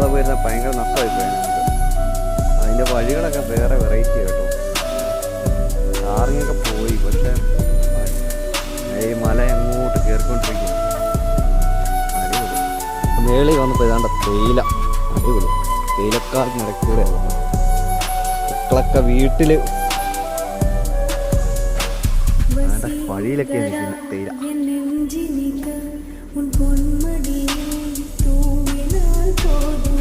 കിട്ടാതെ പോയിരുന്ന ഭയങ്കര നഷ്ടമായിപ്പോയി നമുക്ക്. അതിൻ്റെ വഴികളൊക്കെ വേറെ വെറൈറ്റി കേട്ടോ. ടാറിങ്ങൊക്കെ പോയി, പക്ഷേ ഈ മല അങ്ങോട്ട് കയറിക്കൊണ്ടിരിക്കുന്നു. അടിപൊളി. മേളിൽ വന്നപ്പോൾ ഇതാണ്ട് തേയില. അടിപൊളി. തേയിലക്കാർക്ക് നടക്കൂടെ മക്കളൊക്കെ വീട്ടിൽ വഴിയിലൊക്കെ നിൽക്കുന്നു തേയില. உன் பொன்மடியில் தூவினால் போதும்.